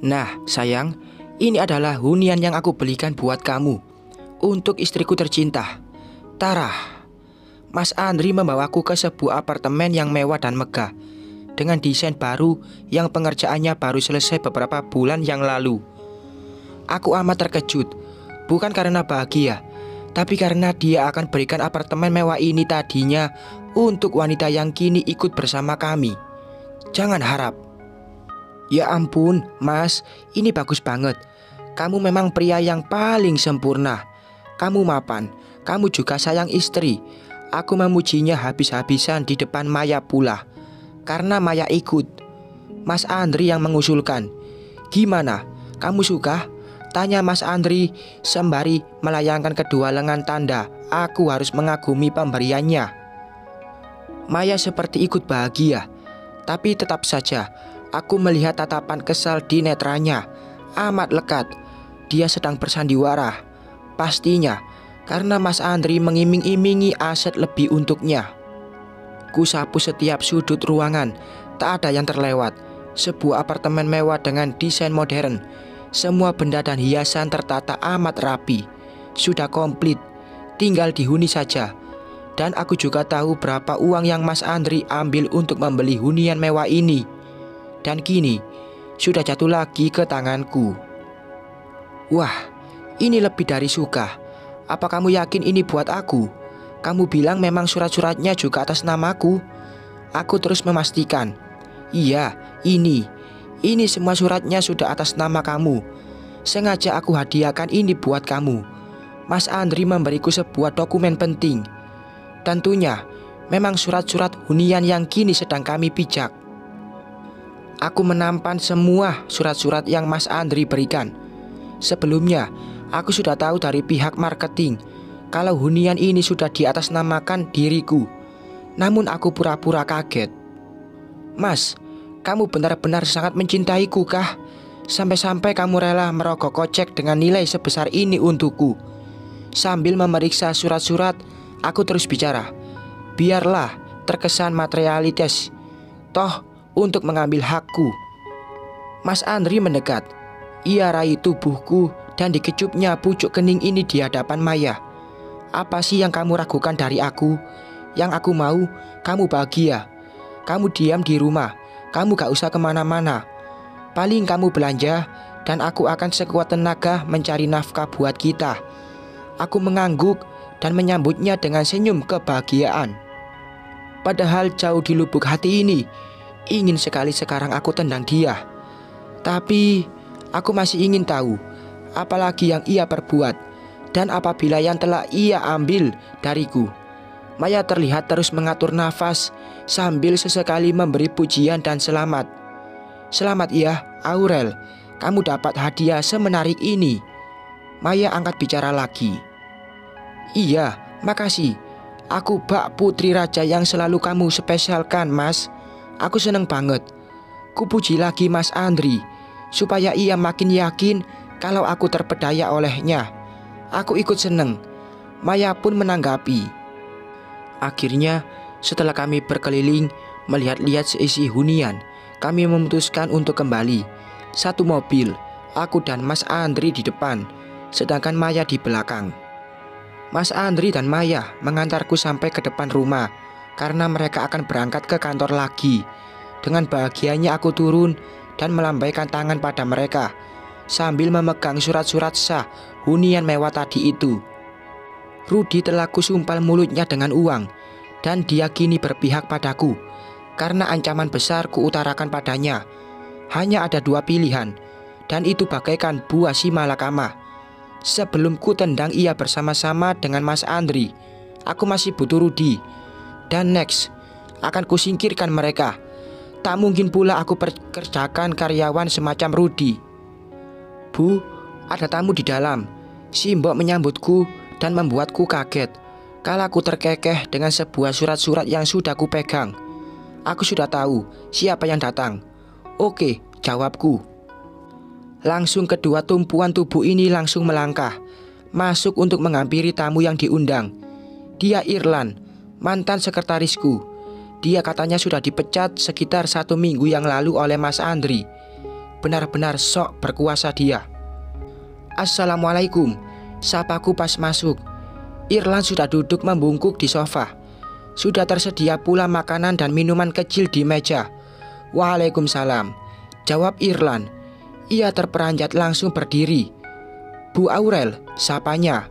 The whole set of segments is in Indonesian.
Nah, sayang, ini adalah hunian yang aku belikan buat kamu. Untuk istriku tercinta, Tara. Mas Andri membawaku ke sebuah apartemen yang mewah dan megah, dengan desain baru yang pengerjaannya baru selesai beberapa bulan yang lalu. Aku amat terkejut, bukan karena bahagia, tapi karena dia akan berikan apartemen mewah ini tadinya untuk wanita yang kini ikut bersama kami. Jangan harap. Ya ampun, Mas, ini bagus banget. Kamu memang pria yang paling sempurna. Kamu mapan, kamu juga sayang istri. Aku memujinya habis-habisan di depan Maya pula, karena Maya ikut. Mas Andri yang mengusulkan. Gimana, kamu suka? Tanya Mas Andri sembari melayangkan kedua lengan tanda aku harus mengagumi pemberiannya. Maya seperti ikut bahagia, tapi tetap saja aku melihat tatapan kesal di netranya. Amat lekat. Dia sedang bersandiwara. Pastinya karena Mas Andri mengiming-imingi aset lebih untuknya. Kusapu setiap sudut ruangan, tak ada yang terlewat. Sebuah apartemen mewah dengan desain modern. Semua benda dan hiasan tertata amat rapi. Sudah komplit, tinggal dihuni saja. Dan aku juga tahu berapa uang yang Mas Andri ambil untuk membeli hunian mewah ini. Dan kini sudah jatuh lagi ke tanganku. Wah, ini lebih dari suka. Apa kamu yakin ini buat aku? Kamu bilang memang surat-suratnya juga atas namaku. Aku terus memastikan. Iya, ini semua suratnya sudah atas nama kamu. Sengaja aku hadiahkan ini buat kamu. Mas Andri memberiku sebuah dokumen penting. Tentunya memang surat-surat hunian yang kini sedang kami pijak. Aku menampan semua surat-surat yang Mas Andri berikan. Sebelumnya, aku sudah tahu dari pihak marketing kalau hunian ini sudah diatasnamakan diriku. Namun aku pura-pura kaget. Mas, kamu benar-benar sangat mencintaiku kah? Sampai-sampai kamu rela merogoh kocek dengan nilai sebesar ini untukku. Sambil memeriksa surat-surat, aku terus bicara. Biarlah terkesan materialitas, toh untuk mengambil hakku. Mas Andri mendekat. Ia raih tubuhku dan dikecupnya pucuk kening ini di hadapan Maya. Apa sih yang kamu ragukan dari aku? Yang aku mau, kamu bahagia. Kamu diam di rumah, kamu gak usah kemana-mana. Paling kamu belanja, dan aku akan sekuat tenaga mencari nafkah buat kita. Aku mengangguk dan menyambutnya dengan senyum kebahagiaan. Padahal jauh di lubuk hati ini, ingin sekali sekarang aku tendang dia. Tapi aku masih ingin tahu apalagi yang ia perbuat dan apabila yang telah ia ambil dariku. Maya terlihat terus mengatur nafas sambil sesekali memberi pujian dan selamat. Selamat ya, Aurel, kamu dapat hadiah semenarik ini. Maya angkat bicara lagi. Iya, makasih. Aku bak putri raja yang selalu kamu spesialkan, Mas. Aku seneng banget. Kupuji lagi Mas Andri supaya ia makin yakin kalau aku terpedaya olehnya. Aku ikut seneng. Maya pun menanggapi. Akhirnya setelah kami berkeliling melihat-lihat seisi hunian, kami memutuskan untuk kembali. Satu mobil, aku dan Mas Andri di depan, sedangkan Maya di belakang. Mas Andri dan Maya mengantarku sampai ke depan rumah karena mereka akan berangkat ke kantor lagi. Dengan bahagianya aku turun dan melambaikan tangan pada mereka sambil memegang surat-surat sah hunian mewah tadi itu. Rudi telah kusumpal mulutnya dengan uang dan dia kini berpihak padaku karena ancaman besar kuutarakan padanya. Hanya ada dua pilihan dan itu bagaikan buah si malakama. Sebelum ku tendang ia bersama-sama dengan Mas Andri, aku masih butuh Rudi. Dan next, akan kusingkirkan mereka. Tak mungkin pula aku pekerjakan karyawan semacam Rudi. Bu, ada tamu di dalam. Si Mbok menyambutku dan membuatku kaget kala aku terkekeh dengan sebuah surat-surat yang sudah kupegang. Aku sudah tahu siapa yang datang. Oke, jawabku. Langsung kedua tumpuan tubuh ini langsung melangkah masuk untuk menghampiri tamu yang diundang. Dia Irlan, mantan sekretarisku. Dia katanya sudah dipecat sekitar 1 minggu yang lalu oleh Mas Andri. benar-benar sok berkuasa dia. "Assalamualaikum," sapaku pas masuk. Irlan sudah duduk membungkuk di sofa. Sudah tersedia pula makanan dan minuman kecil di meja. "Waalaikumsalam," jawab Irlan. Ia terperanjat langsung berdiri. "Bu Aurel," sapanya.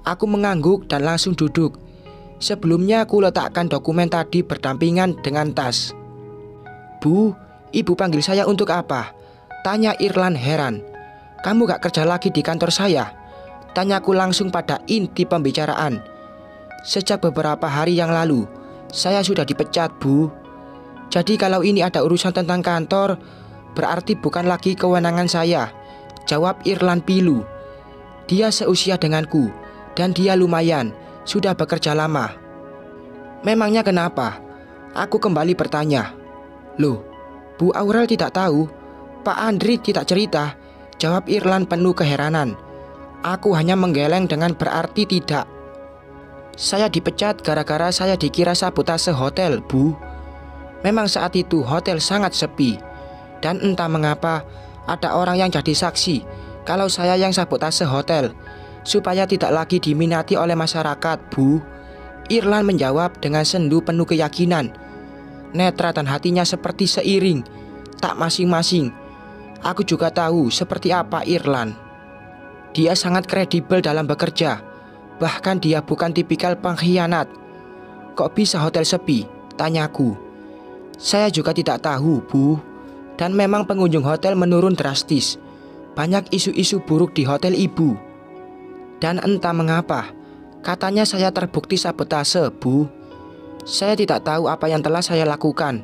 Aku mengangguk dan langsung duduk. Sebelumnya aku letakkan dokumen tadi berdampingan dengan tas. "Bu, ibu panggil saya untuk apa?" tanya Irlan heran. "Kamu gak kerja lagi di kantor saya?" tanyaku langsung pada inti pembicaraan. "Sejak beberapa hari yang lalu, saya sudah dipecat, Bu. Jadi kalau ini ada urusan tentang kantor, berarti bukan lagi kewenangan saya," jawab Irlan pilu. Dia seusia denganku, dan dia lumayan, sudah bekerja lama. "Memangnya kenapa?" aku kembali bertanya. "Loh, Bu Aurel tidak tahu? Pak Andri tidak cerita?" jawab Irlan penuh keheranan. Aku hanya menggeleng dengan berarti tidak. "Saya dipecat gara-gara saya dikira sabotase hotel, Bu." Memang saat itu hotel sangat sepi, dan entah mengapa ada orang yang jadi saksi kalau saya yang sabotase hotel supaya tidak lagi diminati oleh masyarakat, Bu. Irlan menjawab dengan sendu penuh keyakinan. Netra dan hatinya seperti seiring, tak masing-masing. Aku juga tahu seperti apa Irlan. Dia sangat kredibel dalam bekerja. Bahkan dia bukan tipikal pengkhianat. "Kok bisa hotel sepi?" tanyaku. "Saya juga tidak tahu, Bu. Dan memang pengunjung hotel menurun drastis. Banyak isu-isu buruk di hotel Ibu. Dan entah mengapa, katanya saya terbukti sabotase, Bu. Saya tidak tahu apa yang telah saya lakukan.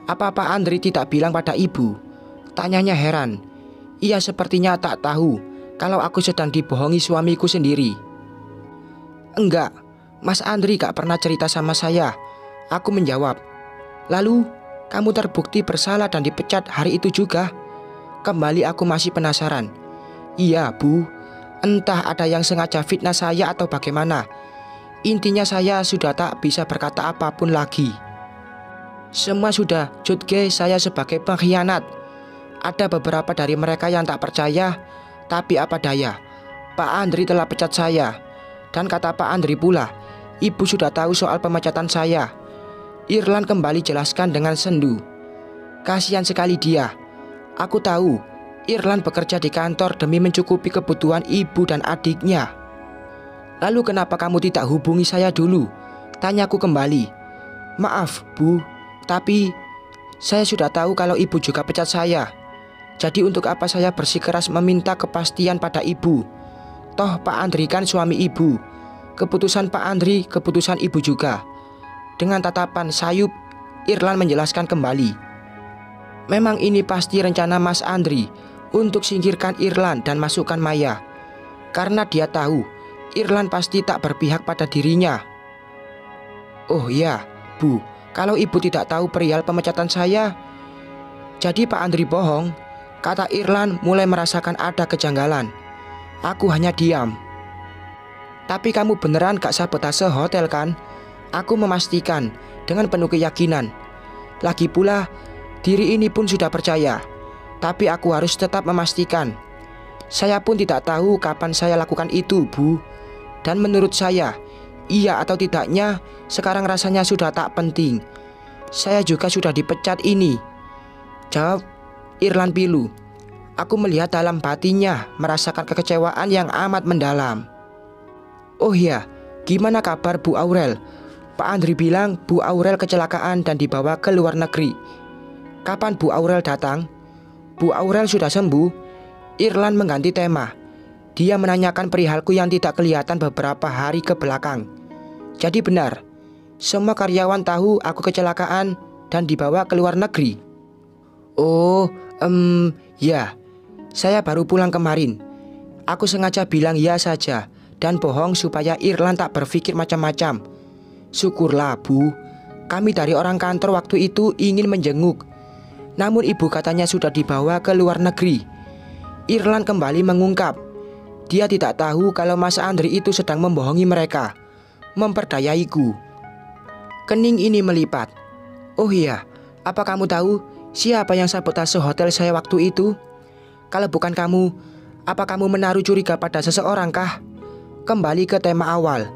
Apa Pak Andri tidak bilang pada Ibu?" tanyanya heran. Ia sepertinya tak tahu kalau aku sedang dibohongi suamiku sendiri. "Enggak, Mas Andri gak pernah cerita sama saya," aku menjawab. "Lalu, kamu terbukti bersalah dan dipecat hari itu juga?" Kembali aku masih penasaran. "Iya, Bu. Entah ada yang sengaja fitnah saya atau bagaimana. Intinya saya sudah tak bisa berkata apapun lagi. Semua sudah judge saya sebagai pengkhianat. Ada beberapa dari mereka yang tak percaya, tapi apa daya, Pak Andri telah pecat saya. Dan kata Pak Andri pula, Ibu sudah tahu soal pemecatan saya." Irlan kembali jelaskan dengan sendu. Kasihan sekali dia. Aku tahu Irlan bekerja di kantor demi mencukupi kebutuhan ibu dan adiknya. "Lalu kenapa kamu tidak hubungi saya dulu?" tanyaku kembali. "Maaf, Bu, tapi saya sudah tahu kalau ibu juga pecat saya. Jadi untuk apa saya bersikeras meminta kepastian pada ibu? Toh Pak Andri kan suami ibu. Keputusan Pak Andri, keputusan ibu juga." Dengan tatapan sayup, Irlan menjelaskan kembali. Memang ini pasti rencana Mas Andri untuk singkirkan Irlan dan masukkan Maya. Karena dia tahu Irlan pasti tak berpihak pada dirinya. "Oh ya, Bu, kalau ibu tidak tahu perihal pemecatan saya, jadi Pak Andri bohong," kata Irlan mulai merasakan ada kejanggalan. Aku hanya diam. "Tapi kamu beneran gak sabotase hotel kan?" aku memastikan dengan penuh keyakinan. Lagi pula, diri ini pun sudah percaya. Tapi aku harus tetap memastikan. Saya pun tidak tahu kapan saya lakukan itu, Bu. Dan menurut saya, iya atau tidaknya sekarang rasanya sudah tak penting. Saya juga sudah dipecat ini, jawab Irlan pilu. Aku melihat dalam batinnya merasakan kekecewaan yang amat mendalam. "Oh ya, gimana kabar Bu Aurel? Pak Andri bilang Bu Aurel kecelakaan dan dibawa ke luar negeri. Kapan Bu Aurel datang?" "Bu Aurel sudah sembuh." Irlan mengganti tema. Dia menanyakan perihalku yang tidak kelihatan beberapa hari ke belakang. "Jadi benar, semua karyawan tahu aku kecelakaan dan dibawa ke luar negeri?" "Oh, ya. Saya baru pulang kemarin." Aku sengaja bilang ya saja dan bohong supaya Irlan tak berpikir macam-macam. "Syukurlah, Bu. Kami dari orang kantor waktu itu ingin menjenguk. Namun ibu katanya sudah dibawa ke luar negeri." Irlan kembali mengungkap. Dia tidak tahu kalau Mas Andri itu sedang membohongi mereka, memperdayaiku. Kening ini melipat. "Oh iya, apa kamu tahu Siapa yang sabotase hotel saya waktu itu? Kalau bukan kamu, apa kamu menaruh curiga pada seseorang kah? Kembali ke tema awal.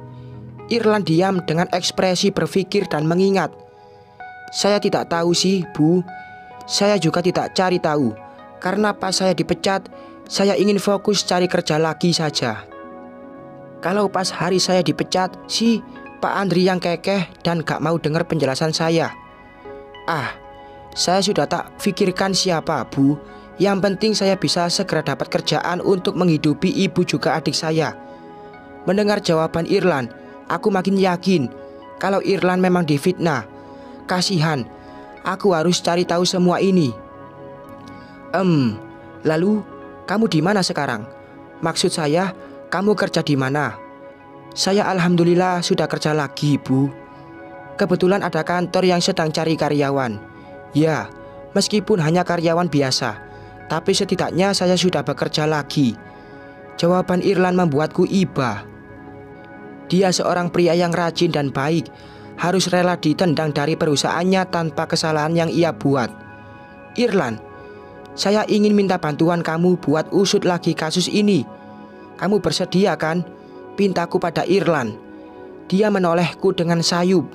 Irlan diam dengan ekspresi berpikir dan mengingat. Saya tidak tahu sih, Bu. Saya juga tidak cari tahu. Karena pas saya dipecat, saya ingin fokus cari kerja lagi saja. Kalau pas hari saya dipecat sih, Pak Andri yang kekeh dan gak mau dengar penjelasan saya. Saya sudah tak pikirkan siapa, Bu. Yang penting saya bisa segera dapat kerjaan untuk menghidupi ibu juga adik saya. Mendengar jawaban Irlan, aku makin yakin kalau Irlan memang difitnah. Kasihan, aku harus cari tahu semua ini. Lalu kamu di mana sekarang? Maksud saya, kamu kerja di mana? Saya alhamdulillah sudah kerja lagi, Bu. Kebetulan ada kantor yang sedang cari karyawan. Ya, meskipun hanya karyawan biasa, tapi setidaknya saya sudah bekerja lagi. Jawaban Irlan membuatku iba. Dia seorang pria yang rajin dan baik, harus rela ditendang dari perusahaannya tanpa kesalahan yang ia buat. Irlan, saya ingin minta bantuan kamu buat usut lagi kasus ini. Kamu bersedia kan? Pintaku pada Irlan. Dia menolehku dengan sayup.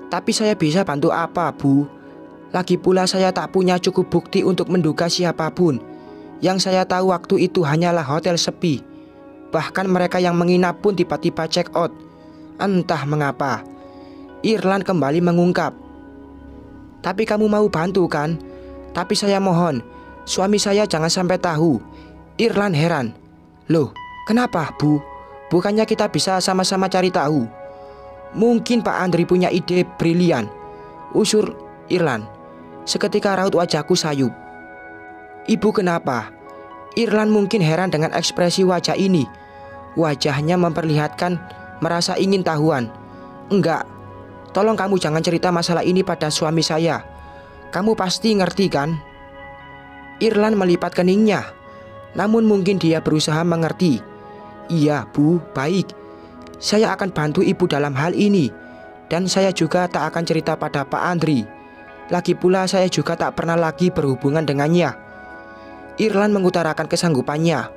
Tapi saya bisa bantu apa, Bu? Lagi pula saya tak punya cukup bukti untuk menduga siapapun. Yang saya tahu waktu itu hanyalah hotel sepi. Bahkan mereka yang menginap pun tiba-tiba check out. Entah mengapa. Irlan kembali mengungkap. Tapi kamu mau bantu kan? Tapi saya mohon, suami saya jangan sampai tahu. Irlan heran. Loh, kenapa, Bu? Bukannya kita bisa sama-sama cari tahu? Mungkin Pak Andri punya ide brilian, usur Irlan. Seketika raut wajahku sayup. Ibu kenapa? Irlan mungkin heran dengan ekspresi wajah ini. Wajahnya memperlihatkan merasa ingin tahuan. Enggak, tolong kamu jangan cerita masalah ini pada suami saya. Kamu pasti ngerti kan? Irlan melipat keningnya. Namun mungkin dia berusaha mengerti. Iya, Bu, baik. Saya akan bantu ibu dalam hal ini. Dan saya juga tak akan cerita pada Pak Andri. Lagi pula saya juga tak pernah lagi berhubungan dengannya. Irlan mengutarakan kesanggupannya.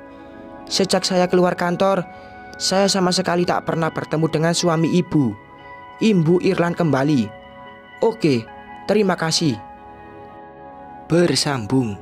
Sejak saya keluar kantor, saya sama sekali tak pernah bertemu dengan suami ibu. Imbu Irlan kembali. Oke, terima kasih. Bersambung.